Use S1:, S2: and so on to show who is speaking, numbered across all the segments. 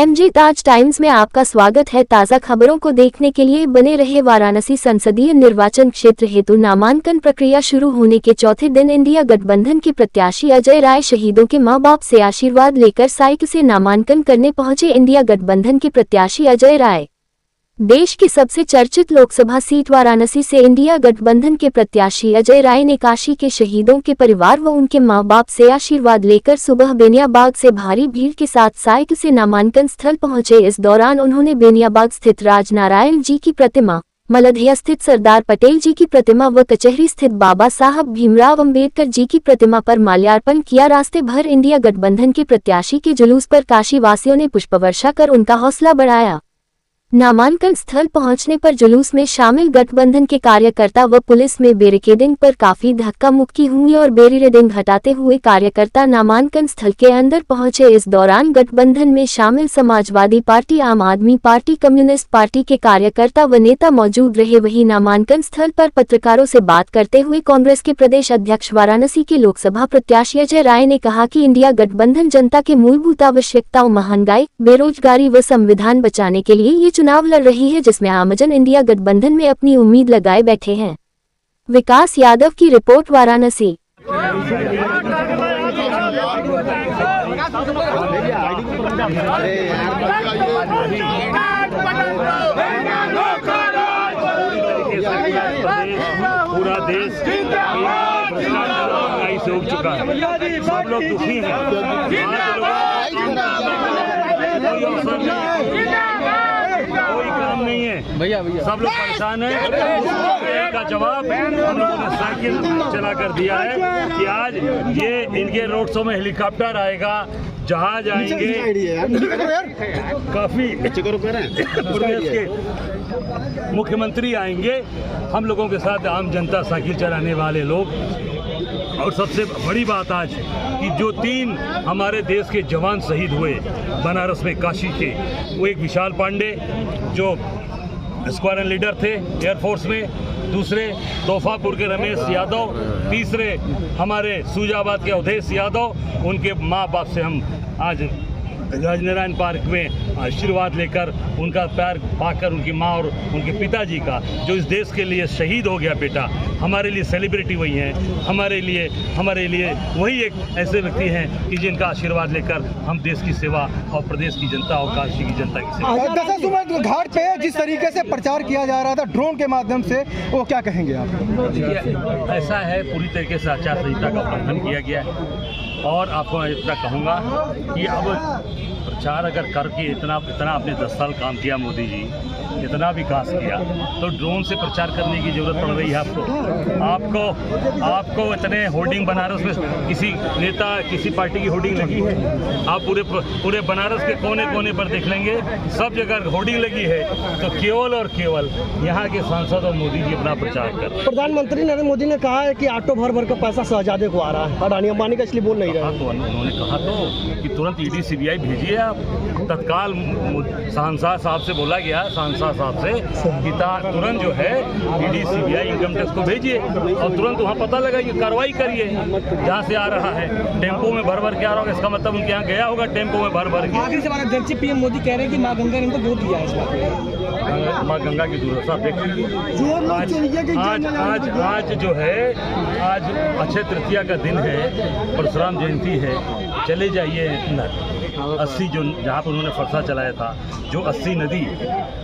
S1: MG ताज times में आपका स्वागत है। ताज़ा खबरों को देखने के लिए बने रहे। वाराणसी संसदीय निर्वाचन क्षेत्र हेतु नामांकन प्रक्रिया शुरू होने के चौथे दिन इंडिया गठबंधन के प्रत्याशी अजय राय शहीदों के मां बाप से आशीर्वाद लेकर साइकिल से नामांकन करने पहुंचे। इंडिया गठबंधन के प्रत्याशी अजय राय देश की सबसे चर्चित लोकसभा सीट वाराणसी से इंडिया गठबंधन के प्रत्याशी अजय राय ने काशी के शहीदों के परिवार व उनके मां बाप से आशीर्वाद लेकर सुबह बेनियाबाग से भारी भीड़ के साथ साइकिल से नामांकन स्थल पहुंचे। इस दौरान उन्होंने बेनियाबाग स्थित राजनारायण जी की प्रतिमा, मलधिया स्थित सरदार पटेल जी की प्रतिमा व कचहरी स्थित बाबा साहब भीमराव अंबेडकर जी की प्रतिमा पर माल्यार्पण किया। रास्ते भर इंडिया गठबंधन के प्रत्याशी के जुलूस पर काशी वासियों ने पुष्पवर्षा कर उनका हौसला बढ़ाया। नामांकन स्थल पहुंचने पर जुलूस में शामिल गठबंधन के कार्यकर्ता व पुलिस में बैरिकेडिंग पर काफी धक्का मुक्की हुई और बैरिकेडिंग हटाते हुए कार्यकर्ता नामांकन स्थल के अंदर पहुंचे। इस दौरान गठबंधन में शामिल समाजवादी पार्टी, आम आदमी पार्टी, कम्युनिस्ट पार्टी के कार्यकर्ता व नेता मौजूद रहे। वहीं नामांकन स्थल पर पत्रकारों से बात करते हुए कांग्रेस के प्रदेश अध्यक्ष वाराणसी के लोकसभा प्रत्याशी अजय राय ने कहा कि इंडिया गठबंधन जनता के मूलभूत आवश्यकताओं, महंगाई, बेरोजगारी व संविधान बचाने के लिए ये चुनाव लड़ रही है, जिसमें आमजन इंडिया गठबंधन में अपनी उम्मीद लगाए बैठे हैं। विकास यादव की रिपोर्ट, वाराणसी।
S2: पूरा देश महंगाई से उग चुका है, सब लोग दुखी हैं। कोई काम नहीं है भैया, सब लोग परेशान हैं। का जवाब हम लोगों ने साइकिल चला कर दिया है कि आज ये इनके रोड शो में हेलीकॉप्टर आएगा, जहाज आएंगे, काफी मुख्यमंत्री आएंगे, हम लोगों के साथ आम जनता, साइकिल चलाने वाले लोग। और सबसे बड़ी बात आज कि जो 3 हमारे देश के जवान शहीद हुए बनारस में, काशी के, वो एक विशाल पांडे जो स्क्वाड्रन लीडर थे एयरफोर्स में, दूसरे तोहफापुर के रमेश यादव, तीसरे हमारे सूजाबाद के अवधेश यादव। उनके माँ बाप से हम आज राजनारायण पार्क में आशीर्वाद लेकर, उनका प्यार पाकर, उनकी माँ और उनके पिताजी का, जो इस देश के लिए शहीद हो गया बेटा, हमारे लिए सेलिब्रिटी वही हैं, हमारे लिए वही एक ऐसे व्यक्ति हैं कि जिनका आशीर्वाद लेकर हम देश की सेवा और प्रदेश की जनता और काशी की जनता की सेवा।
S3: दशाश्वमेध घाट पे जिस तरीके से प्रचार किया जा रहा था ड्रोन के माध्यम से, वो क्या कहेंगे आप?
S2: ऐसा है, पूरी तरीके से आचार संहिता का उल्लंघन किया गया है। और आपको मैं इतना कहूँगा कि अब प्रचार अगर करके इतना आपने 10 साल काम किया मोदी जी, इतना विकास किया, तो ड्रोन से प्रचार करने की जरूरत पड़ रही है आपको इतने होर्डिंग बनारस में किसी नेता, किसी पार्टी की होर्डिंग लगी है? आप पूरे बनारस के कोने कोने पर देख लेंगे, सब जगह होर्डिंग लगी है। तो केवल और केवल यहाँ के सांसद और मोदी जी अपना प्रचार कर।
S3: प्रधानमंत्री नरेंद्र मोदी ने कहा है कि ऑटो भर का पैसा शहजादे को आ रहा है, अडानी अंबानी का, इसलिए बोल नहीं रहा।
S2: तो उन्होंने कहा तो कि तुरंत ईडी सीबीआई भेजिए आप। तत्काल सांसद साहब से बोला गया, सांसद साहब से कि तुरंत जो है ईडी सीबीआई इनकम टैक्स को भेजिए और तुरंत वहाँ पता लगाइए, कार्रवाई करिए जहाँ से आ रहा है। टेम्पो में भर के आ रहा होगा, इसका मतलब उनके यहाँ गया होगा टेम्पो में भर के।
S3: आखिरी सवाल, अध्यक्ष पीएम मोदी कह रहे हैं कि माँ गंगा ने इनको गोद लिया है।
S2: माँ गंगा की दूर साहब देख आज जो है, आज अक्षय तृतीया का दिन है, परशुराम जयंती है। चले जाइए 80 जो जहाँ पर उन्होंने फरसा चलाया था, जो 80 नदी,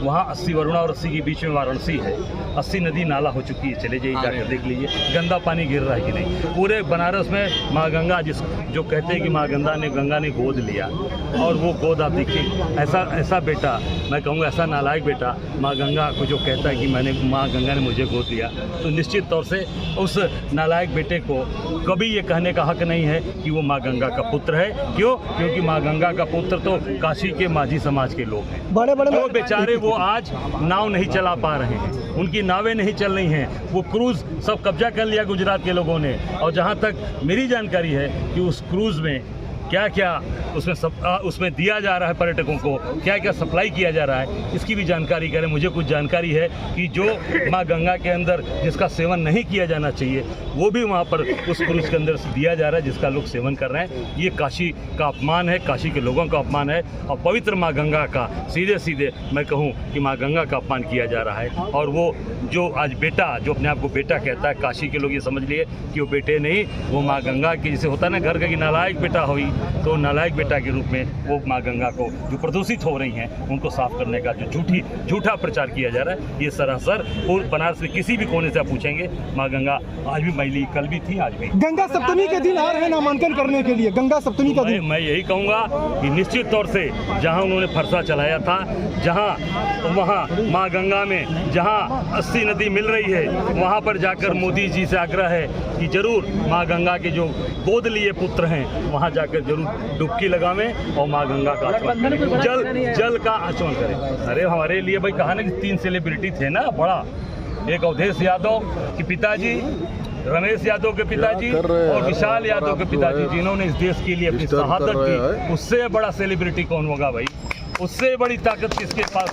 S2: वहाँ 80 वरुणा और 80 के बीच में वाराणसी है, 80 नदी नाला हो चुकी है। चले जाइए, जाकर देख लीजिए गंदा पानी गिर रहा है कि नहीं। पूरे बनारस में माँ गंगा, जो कहते हैं कि माँ गंगा ने गोद लिया, और वो गोद आप देखिए, ऐसा बेटा, मैं कहूँगा ऐसा नालायक बेटा माँ गंगा को जो कहता है कि माँ गंगा ने मुझे गोद लिया, तो निश्चित तौर से उस नालायक बेटे को कभी ये कहने का हक नहीं है कि वो माँ गंगा का पुत्र है। क्यों? क्योंकि माँ गंगा का पुत्र तो काशी के माझी समाज के लोग हैं। बड़े वो बेचारे वो आज नाव नहीं चला पा रहे हैं, उनकी नावें नहीं चल रही हैं, वो क्रूज सब कब्जा कर लिया गुजरात के लोगों ने। और जहाँ तक मेरी जानकारी है कि उस क्रूज में क्या क्या उसमें दिया जा रहा है पर्यटकों को, क्या क्या सप्लाई किया जा रहा है, इसकी भी जानकारी करें। मुझे कुछ जानकारी है कि जो माँ गंगा के अंदर जिसका सेवन नहीं किया जाना चाहिए वो भी वहाँ पर उस क्रूज के अंदर दिया जा रहा है, जिसका लोग सेवन कर रहे हैं। ये काशी का अपमान है, काशी के लोगों का अपमान है और पवित्र माँ गंगा का सीधे सीधे मैं कहूँ कि माँ गंगा का अपमान किया जा रहा है। और वो जो आज बेटा, जो अपने आप को बेटा कहता है, काशी के लोग ये समझ लिए कि वो बेटे नहीं, वो माँ गंगा की, जैसे होता है ना घर का कि नालायक बेटा हुई, तो नालायक बेटा के रूप में वो माँ गंगा को जो प्रदूषित हो रही हैं उनको साफ करने का जो झूठा प्रचार किया जा रहा है, ये सरासर और बनारस में किसी भी कोने से आप पूछेंगे माँ गंगा आज भी मैली, कल भी थी, आज भी।
S3: गंगा सप्तमी के दिन आ रहे हैं नामांकन करने के लिए, गंगा सप्तमी का दिन।
S2: मैं यही कहूँगा कि निश्चित तौर से जहाँ उन्होंने फरसा चलाया था, जहाँ वहाँ माँ गंगा में जहाँ 80 नदी मिल रही है, वहाँ पर जाकर मोदी जी से आग्रह है कि जरूर माँ गंगा के जो गोद लिए पुत्र हैं वहाँ जाकर जरूर डुबकी लगावें और माँ गंगा का आचमन करें, जल का आचमन करें। अरे हमारे लिए भाई कहा ना कि 3 सेलिब्रिटी थे ना बड़ा, एक अवधेश यादव के पिताजी, रमेश यादव के पिताजी और विशाल यादव के पिताजी, जिन्होंने इस देश के लिए अपनी शहादत दी। उससे बड़ा सेलिब्रिटी कौन होगा भाई? उससे बड़ी ताकत किसके पास?